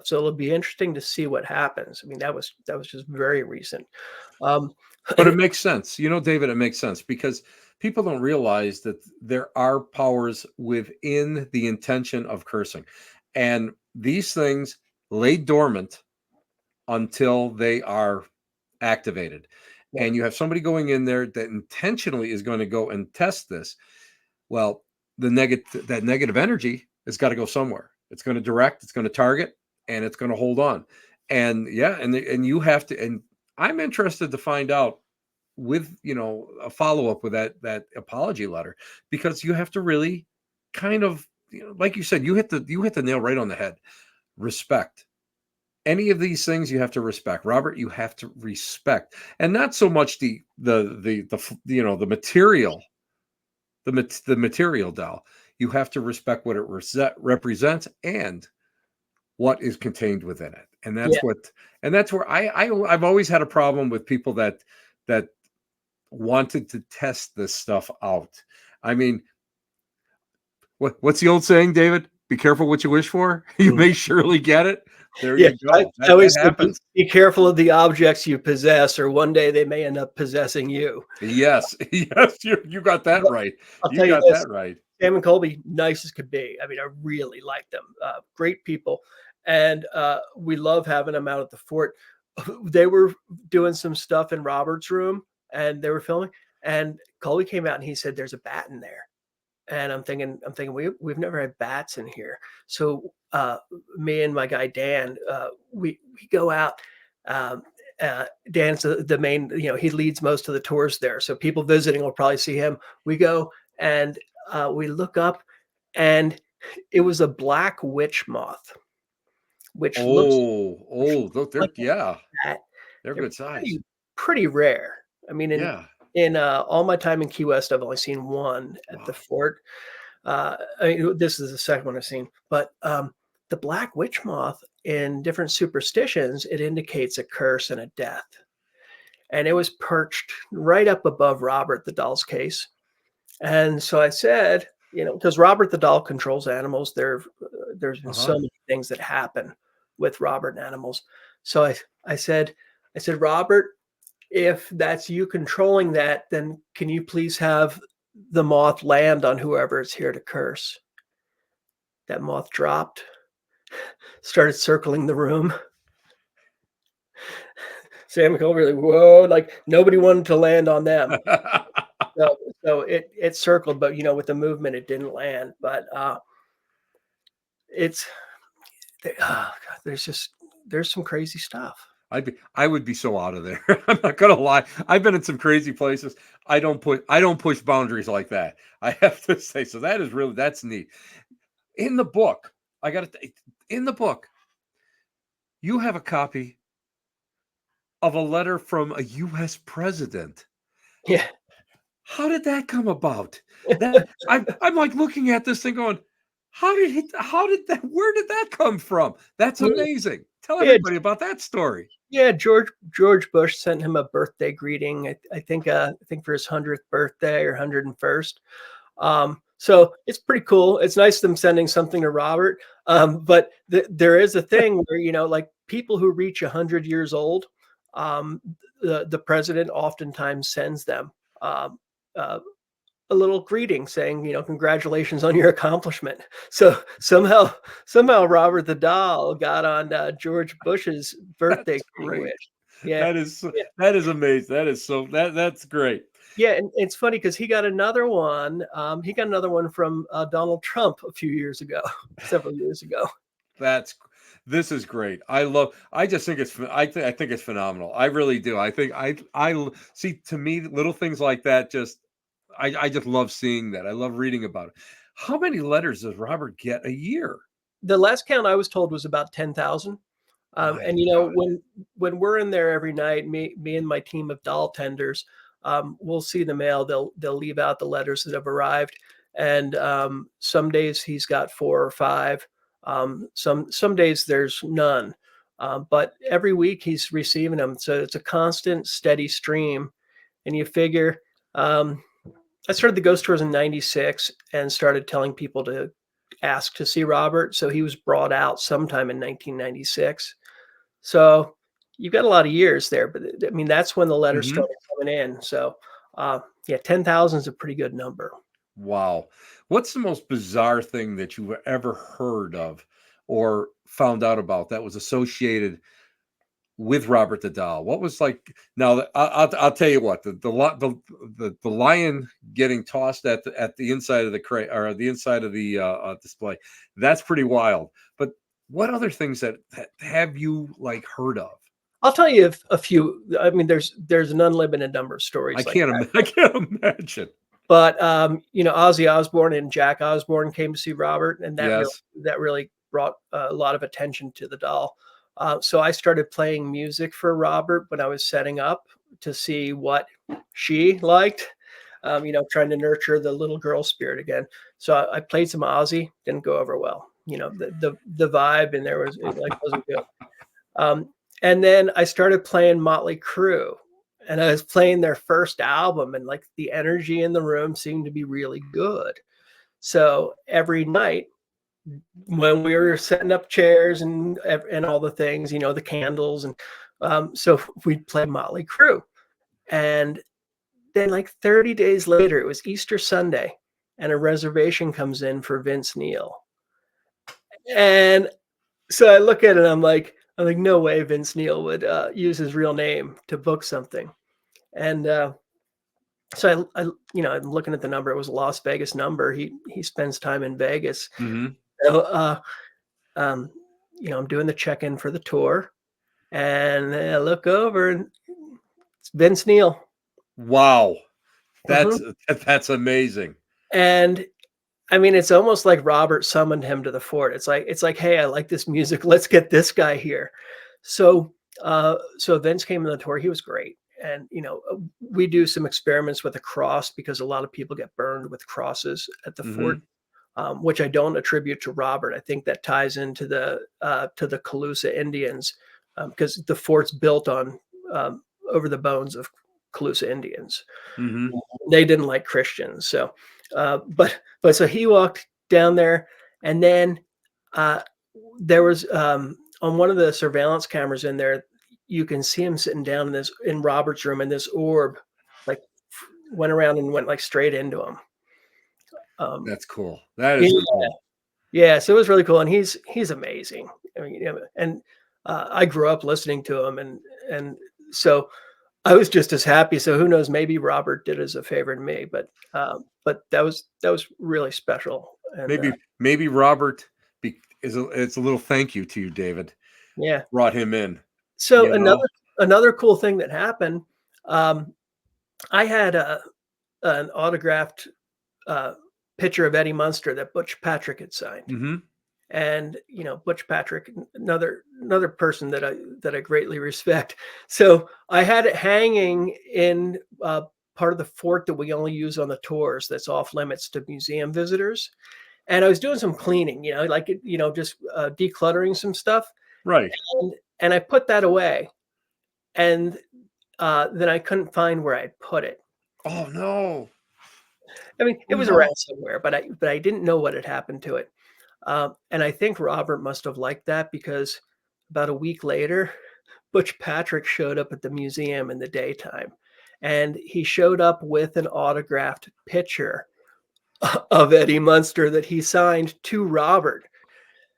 So it'll be interesting to see what happens. I mean, that was just very recent. Um, But it makes sense. David, it makes sense because people don't realize that there are powers within the intention of cursing. And these things lay dormant until they are activated. yeah, And you have somebody going in there that intentionally is going to go and test this. Well, that negative energy has got to go somewhere. It's going to direct, it's going to target, and it's going to hold on. And yeah, and you have to, and I'm interested to find out with a follow-up with that apology letter, because you have to really kind of, like you said, you hit the nail right on the head. Respect. Any of these things you have to respect. Robert, you have to respect, and not so much the material, the material doll. You have to respect what it represents and what is contained within it. And yeah. that's where I've always had a problem with people that wanted to test this stuff out. I mean, what's the old saying, David? Be careful what you wish for. You Mm. may surely get it. There Yeah, you I, go. I That always say be, happens. be careful of the objects you possess, or one day they may end up possessing you. Yes. Yes, you got that But right. I'll You tell you got this: that right. Sam and Colby, nice as could be. I mean, I really like them. Great people, and we love having them out at the fort. They were doing some stuff in Robert's room, and they were filming. And Colby came out and he said, "There's a bat in there." And I'm thinking, we've never had bats in here. So me and my guy Dan, we go out. Um, Dan's the main, he leads most of the tours there. So people visiting will probably see him. We go and we look up, and it was a black witch moth, which which Oh, looks look, like they're yeah, a cat. they're They're good size. pretty rare. I mean, Yeah. in all my time in Key West, I've only seen one at the Wow. fort. I mean, this is the second one I've seen, but the black witch moth in different superstitions, it indicates a curse and a death. And it was perched right up above Robert the doll's case. And so I said, because Robert the doll controls animals, there's been so Uh-huh. many things that happen with Robert and animals. So I said, Robert, if that's you controlling that, then can you please have the moth land on whoever is here to curse? That moth dropped, started circling the room. Sam Colby, like, whoa, like nobody wanted to land on them. So it circled, but with the movement, it didn't land. But it's God, there's some crazy stuff. I would be so out of there. I'm not gonna lie. I've been in some crazy places. I don't push boundaries like that. I have to say. So that's neat. In the book, I got to in the book, you have a copy of a letter from a US president. Yeah. How did that come about? That I'm like looking at this thing going, how did that where did that come from? That's Yeah. amazing. Tell Yeah. everybody about that story. Yeah, George Bush sent him a birthday greeting. I think for his 100th birthday or 101st. So it's pretty cool. It's nice them sending something to Robert. But there is a thing where like people who reach 100 years old, um, the president oftentimes sends them um, uh, a little greeting saying, congratulations on your accomplishment. So somehow Robert the doll got on George Bush's birthday That's greeting great. wish. Yeah. That is Yeah. that is amazing. That is so that's great. Yeah, and it's funny because he got another one. He got another one from Donald Trump a few years ago, several years ago. That's this is great. I just think I think it's phenomenal. I really do. I think see, to me, little things like that just I just love seeing that. I love reading about it. How many letters does Robert get a year? The last count I was told was about 10,000. My And God. when we're in there every night, me and my team of doll tenders, we'll see the mail. They'll leave out the letters that have arrived, and some days he's got four or five. Some days there's none. But every week he's receiving them, so it's a constant, steady stream. And you figure, um, I started the ghost tours in '96 and started telling people to ask to see Robert. So he was brought out sometime in 1996. So you've got a lot of years there, but I mean, that's when the letters Mhm. started coming in. So, yeah, 10,000 is a pretty good number. Wow. What's the most bizarre thing that you've ever heard of or found out about that was associated with Robert the Doll? What was like now I'll tell you what, the lion getting tossed at the inside of the crate or the inside of the display. That's pretty wild. But what other things that have you like heard of? I'll tell you a few. I mean, there's an unlimited number of stories like that. I can't imagine. But Ozzy Osbourne and Jack Osbourne came to see Robert, and Yes. that really brought a lot of attention to the doll. So I started playing music for Robert when I was setting up to see what she liked. Trying to nurture the little girl spirit again. So I played some Ozzy, didn't go over well. The vibe in there was it like wasn't good. Um, and then I started playing Motley Crue, and I was playing their first album, and like the energy in the room seemed to be really good. So every night when we were setting up chairs and all the things, the candles, and so we'd play Motley Crue. And then like 30 days later, it was Easter Sunday, and a reservation comes in for Vince Neil. And so I look at it, and I'm like, no way Vince Neil would use his real name to book something. And so I'm looking at the number. It was a Las Vegas number. He spends time in Vegas. Mhm. So, um, I'm doing the check-in for the tour, and I look over, and it's Vince Neil. Wow. Mhm. That's that's amazing. And I mean, it's almost like Robert summoned him to the fort. It's like, "Hey, I like this music. Let's get this guy here." So, so Vince came on the tour. He was great. And, we do some experiments with a cross because a lot of people get burned with crosses at the fort, Mhm. which I don't attribute to Robert. I think that ties into the Calusa Indians, because the fort's built on over the bones of Calusa Indians. Mhm. They didn't like Christians. So, but so he walked down there, and then uh, there was on one of the surveillance cameras in there, you can see him sitting down in Robert's room, and this orb like went around and went like straight into him. Um, That's cool. That yeah, is cool. yeah. So it was really cool, and he's amazing. I mean, and I grew up listening to him, and so I was just as happy. So who knows? Maybe Robert did as a favor to me, but that was really special. And Maybe Robert it's a little thank you to you, David. yeah. Brought him in, So you know? another cool thing that happened. Um, I had an autographed uh, picture of Eddie Munster that Butch Patrick had signed, Mhm. and Butch Patrick, another person that I greatly respect. So I had it hanging in part of the fort that we only use on the tours. That's off limits to museum visitors. And I was doing some cleaning, just decluttering some stuff, Right. and I put that away, and then I couldn't find where I'd put it. Oh, no. I mean, it Oh, was no. around somewhere, but I didn't know what had happened to it. And I think Robert must have liked that because about a week later, Butch Patrick showed up at the museum in the daytime, and he showed up with an autographed picture of Eddie Munster that he signed to Robert.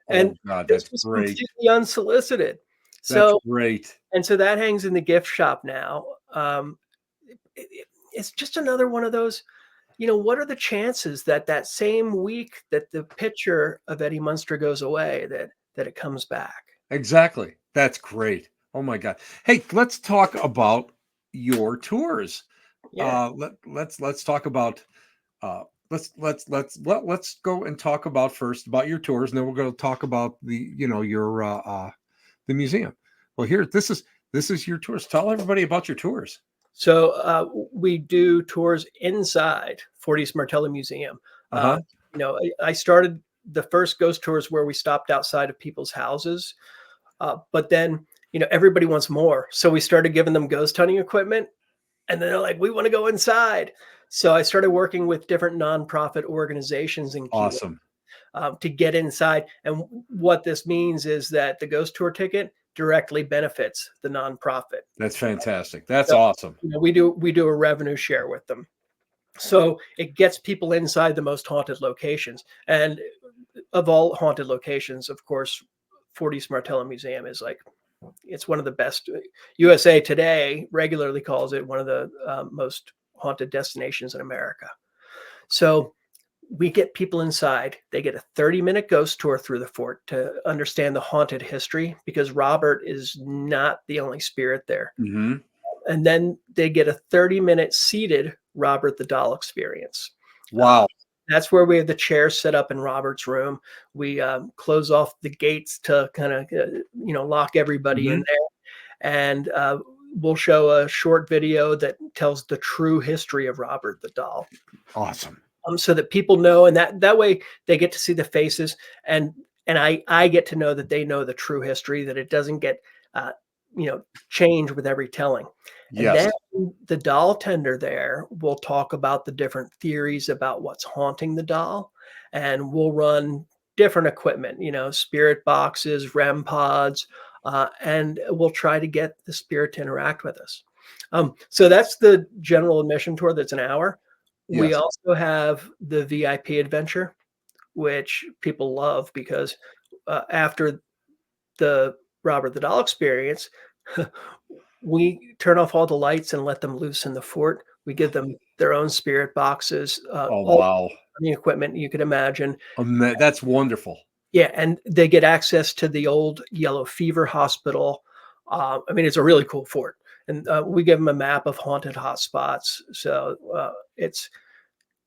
And Oh god, this that's was great. completely unsolicited. That's So great. so that hangs in the gift shop now. It's just another one of those. What are the chances that that same week that the picture of Eddie Munster goes away, that it comes back? Exactly. That's great. Oh my god. Hey, let's talk about your tours. Yeah. Let's talk about let's go and talk about first about your tours, and then we're going to talk about your the museum. Well, here this is your tours. Tell everybody about your tours. So we do tours inside Fort East Martello Museum. Uh, Uh-huh. I started the first ghost tours where we stopped outside of people's houses, but then everybody wants more, so we started giving them ghost hunting equipment, and then they're like, "We want to go inside." So I started working with different nonprofit organizations in Key West, Awesome. to get inside. And what this means is that the ghost tour ticket directly benefits the nonprofit. That's fantastic. That's So, awesome. we do a revenue share with them. So it gets people inside the most haunted locations. And of all haunted locations, of course, Fort East Martello Museum is like, it's one of the best. USA Today regularly calls it one of the most haunted destinations in America. So we get people inside. They get a 30-minute ghost tour through the fort to understand the haunted history, because Robert is not the only spirit there. Mhm. And then they get a 30-minute seated Robert the Doll experience. Uh, Wow. that's where we have the chairs set up in Robert's room. We close off the gates to kind of, lock everybody in Mhm. there. And we'll show a short video that tells the true history of Robert the Doll, Awesome. so that people know, and that way they get to see the faces, and I get to know that they know the true history, that it doesn't get uh, change with every telling. And Yes. then the doll tender there will talk about the different theories about what's haunting the doll, and we'll run different equipment, spirit boxes, REM pods, and we'll try to get the spirit to interact with us. So that's the general admission tour. That's an hour. We Yes. also have the VIP adventure, which people love because after the Robert the Doll experience, we turn off all the lights and let them loose in the fort. We give them their own spirit boxes, Oh, all wow. the equipment you could imagine. That's wonderful. Yeah, and they get access to the old yellow fever hospital. I mean, it's a really cool fort, and we give them a map of haunted hotspots. So it's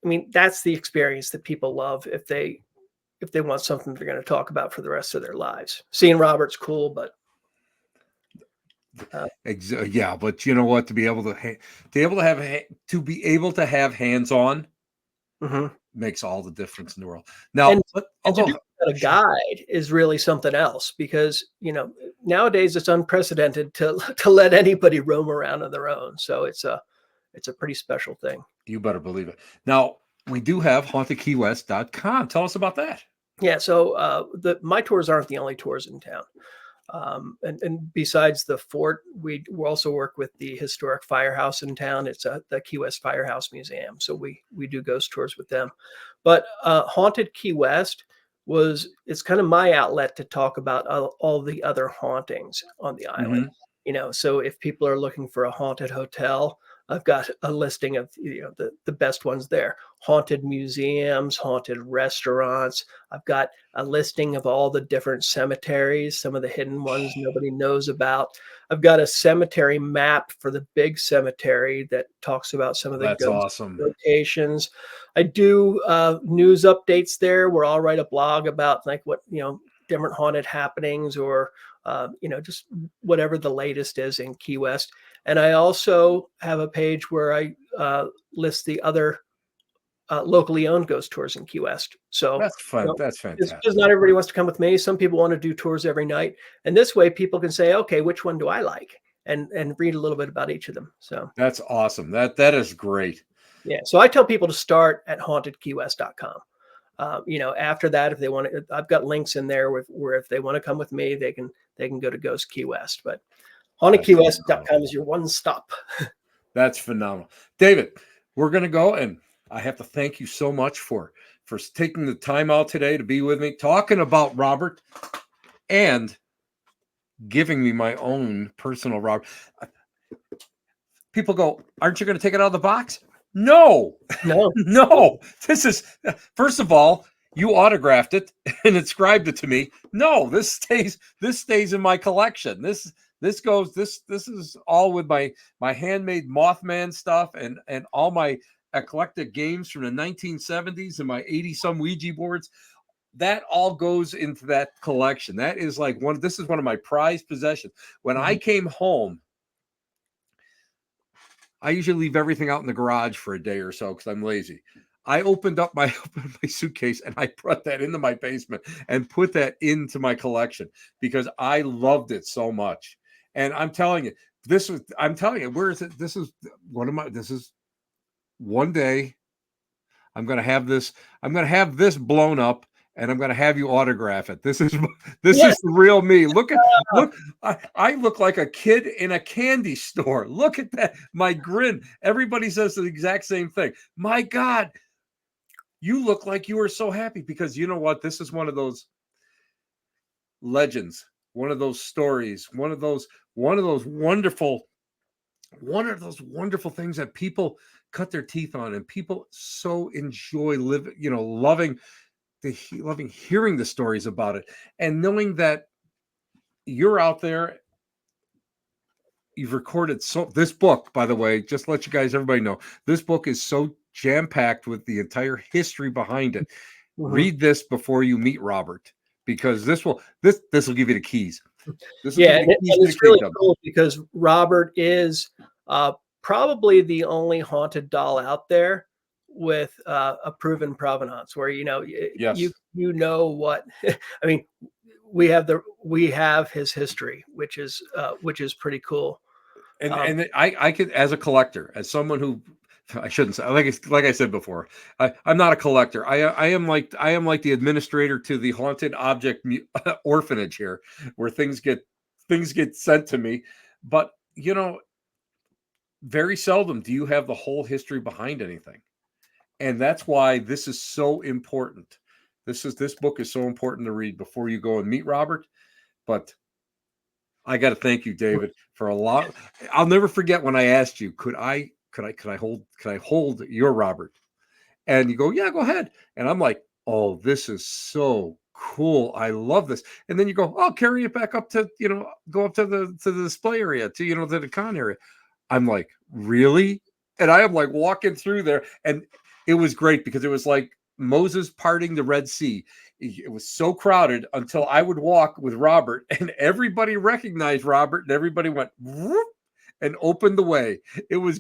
I mean, that's the experience that people love if they want something they're going to talk about for the rest of their lives. Seeing Robert's cool, but Yeah, but you know what? To be able to to be able to have hands on mhm. makes all the difference in the world. and Now, I'll to do go. it without a Sure. guide is really something else because nowadays it's unprecedented to to let anybody roam around on their own. So it's a pretty special thing. You better believe it. Now, we do have hauntedkeywest.com. Tell us about that. Yeah. So the my tours aren't the only tours in town. And besides the fort, we also work with the historic firehouse in town. It's the Key West Firehouse Museum, so we do ghost tours with them. But Haunted Key West it's kind of my outlet to talk about all the other hauntings on the island. Mhm. So if people are looking for a haunted hotel, I've got a listing of the best ones there. Haunted museums, haunted restaurants. I've got a listing of all the different cemeteries, some of the hidden ones nobody knows about. I've got a cemetery map for the big cemetery that talks about some of the That's ghost awesome. locations. I do news updates there where I'll write a blog about like what, different haunted happenings or, just whatever the latest is in Key West. And I also have a page where I list the other locally owned ghost tours in Key West. So, That's fun. That's it's because fantastic. not everybody wants to come with me. Some people want to do tours every night, and this way people can say, okay, which one do I like, and read a little bit about each of them. So That's awesome. That is great. yeah, so I tell people to start at hauntedkeywest.com. After that, if they want to, I've got links in there where if they want to come with me, they can go to Ghost Key West. But That's phenomenal. hauntedkeywest.com is your one stop. That's phenomenal. David, we're going to go, and I have to thank you so much for taking the time out today to be with me, talking about Robert and giving me my own personal Robert. People go, aren't you going to take it out of the box? No, No, no. This is, first of all, you autographed it and inscribed it to me. No, this stays in my collection. This goes, this is all with my handmade Mothman stuff and all my eclectic games from the 1970s and my 80 some Ouija boards. That all goes into that collection. That is like this is one of my prized possessions. When I mhm. came home, I usually leave everything out in the garage for a day or so because I'm lazy. I opened up my suitcase and I brought that into my basement and put that into my collection because I loved it so much. And I'm telling you, where is it? This is one day I'm going to have this. I'm going to have this blown up, and I'm going to have you autograph it. This is this is Yes. the real me. Look. I look like a kid in a candy store. Look at that. My grin. Everybody says the exact same thing. My God, you look like you were so happy because you know what? This is one of those legends. One of those stories. One of those wonderful things that people cut their teeth on and people so enjoy loving hearing the stories about it and knowing that you're out there. You've recorded this book, by the way, just to let you guys, everybody know, this book is so jam-packed with the entire history behind it. Mhm. Read this before you meet Robert, because this will give you the keys. This will Yeah, give you the keys and to the it's really kingdom. cool because Robert is probably the only haunted doll out there with a proven provenance, where you Yes. what I mean. We have his history, which is pretty cool. Um, And I could, as a collector, as someone who, I shouldn't say, like I said before, I'm not a collector. I am like the administrator to the haunted object orphanage here, where things get sent to me. But very seldom do you have the whole history behind anything, and that's why this is so important. This book is so important to read before you go and meet Robert. But I got to thank you, David, for a lot. I'll never forget when I asked you, could I hold your Robert? And you go, yeah, go ahead. And I'm like, oh, this is so cool. I love this. And then you go, I'll carry it back up to, go up to the display area, to the con area. I'm like, really? And I am like walking through there, and it was great because it was like Moses parting the Red Sea. It was so crowded until I would walk with Robert, and everybody recognized Robert, and everybody went whoop, and opened the way. It was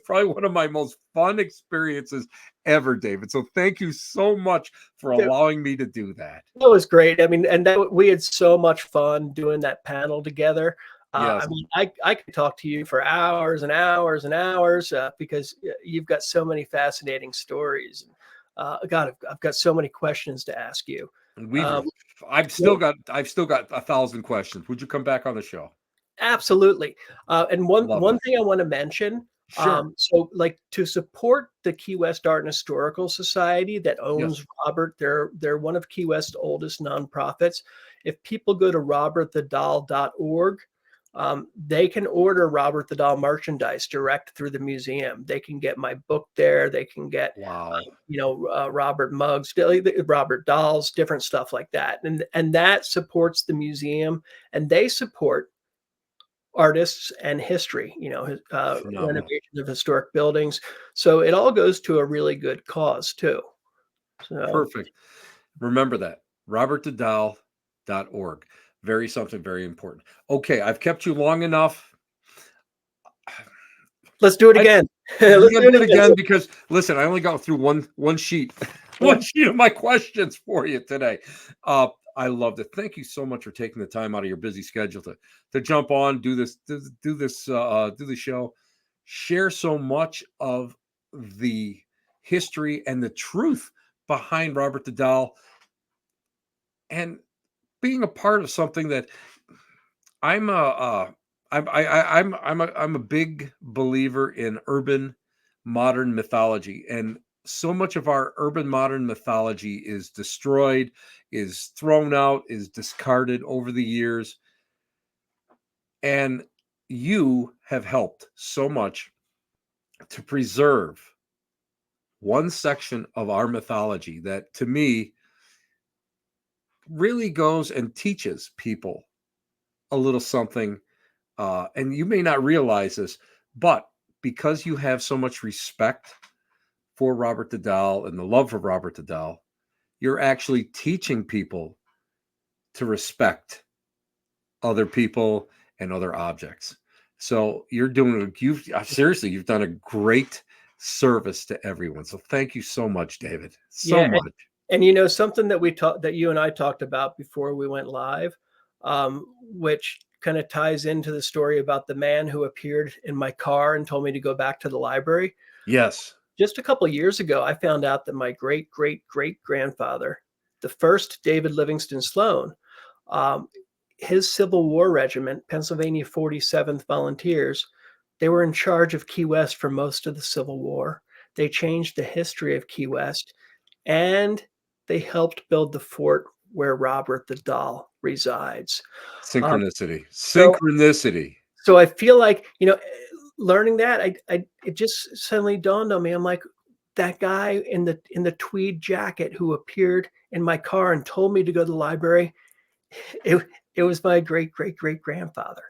probably one of my most fun experiences ever, David. So thank you so much for It, allowing me to do that. that was great. I mean, and that we had so much fun doing that panel together. I Yes. mean, I could talk to you for hours and hours and hours because you've got so many fascinating stories. God, I've got so many questions to ask you. We've Um, I've still got 1,000 questions. Would you come back on the show? Absolutely. And one Love one it. thing I want to mention, Sure. so like to support the Key West Art and Historical Society that Yes. owns Robert, they're one of Key West's oldest nonprofits. If people go to robertthedoll.org, they can order Robert the Doll merchandise direct through the museum. They can get my book there. They can get, Wow. Robert mugs, Robert dolls, different stuff like that, and that supports the museum, and they support artists and history, Phenomenal. renovation of historic buildings. So it all goes to a really good cause too. So Perfect. Remember that. robertthedoll.org. Something very important. Okay, I've kept you long enough. let's do it I again. We Let's got do to do it it again. again because listen, I only got through one sheet, Yeah. one sheet of my questions for you today. I loved it. Thank you so much for taking the time out of your busy schedule to jump on, do the show, share so much of the history and the truth behind Robert the Doll, and being a part of something that I'm a I'm a big believer in urban modern mythology, and so much of our urban modern mythology is destroyed, is thrown out, is discarded over the years, and you have helped so much to preserve one section of our mythology that to me really goes and teaches people a little something. And you may not realize this, but because you have so much respect for Robert the Doll and the love for Robert the Doll, you're actually teaching people to respect other people and other objects. So you've done a great service to everyone. So thank you so much, David. So Yeah, much. and something that you and I talked about before we went live, which kind of ties into the story about the man who appeared in my car and told me to go back to the library. Yes. Just a couple of years ago, I found out that my great great great grandfather, the first David Livingston Sloan, um, his Civil War regiment, Pennsylvania 47th Volunteers, they were in charge of Key West for most of the Civil War. They changed the history of Key West, and they helped build the fort where Robert the Doll resides. Um, Synchronicity. so, Synchronicity. so I feel like learning that, it just suddenly dawned on me. I'm like, that guy in the tweed jacket who appeared in my car and told me to go to the library. It it was my great great great grandfather.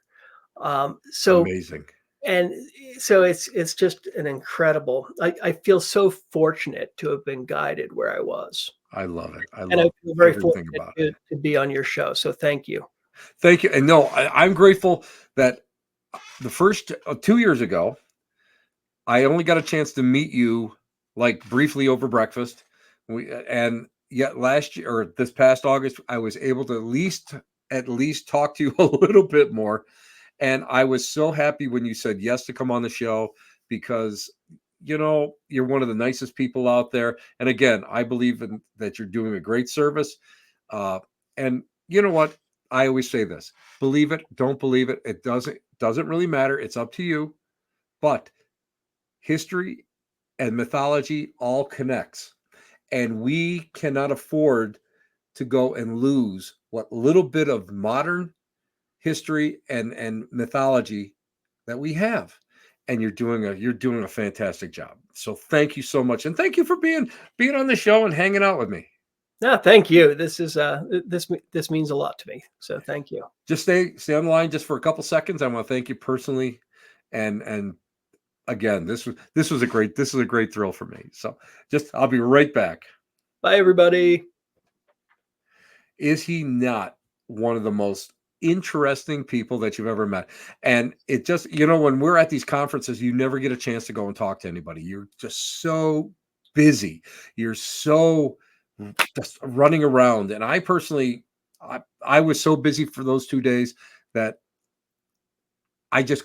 So Amazing. and so it's just an incredible. I feel so fortunate to have been guided where I was, I love it. I and I love feel very everything fortunate about it. to be on your show. So thank you. Thank you. And no, I'm grateful that the first 2 years ago, I only got a chance to meet you like briefly over breakfast. And yet last year or this past August, I was able to at least talk to you a little bit more. And I was so happy when you said yes to come on the show because you're one of the nicest people out there. And again, I believe that you're doing a great service. And you know what? I always say this: believe it, don't believe it. It doesn't really matter. It's up to you. But history and mythology all connects, and we cannot afford to go and lose what little bit of modern history and mythology that we have. And you're doing a fantastic job. So thank you so much, and thank you for being on the show and hanging out with me. No, thank you. This means a lot to me. So thank you. Just stay on the line just for a couple seconds. I want to thank you personally, and again, this was a great thrill for me. So I'll be right back. Bye, everybody. Is he not one of the most interesting people that you've ever met? And it just, when we're at these conferences, you never get a chance to go and talk to anybody. You're just so busy. You're so just running around. And I personally, I was so busy for those 2 days that I just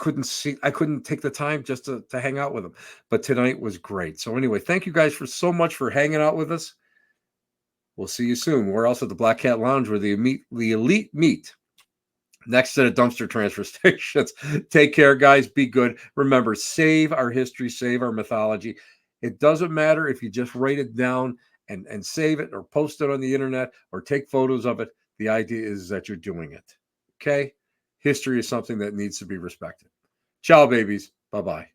I couldn't take the time just to hang out with him. But tonight was great. So anyway, thank you guys so much for hanging out with us. We'll see you soon. We're also at the Black Cat Lounge where the elite meet next to the dumpster transfer stations. Take care, guys. Be good. Remember, save our history, save our mythology. It doesn't matter if you just write it down and save it or post it on the internet or take photos of it. The idea is that you're doing it. Okay? History is something that needs to be respected. Ciao, babies. Bye-bye.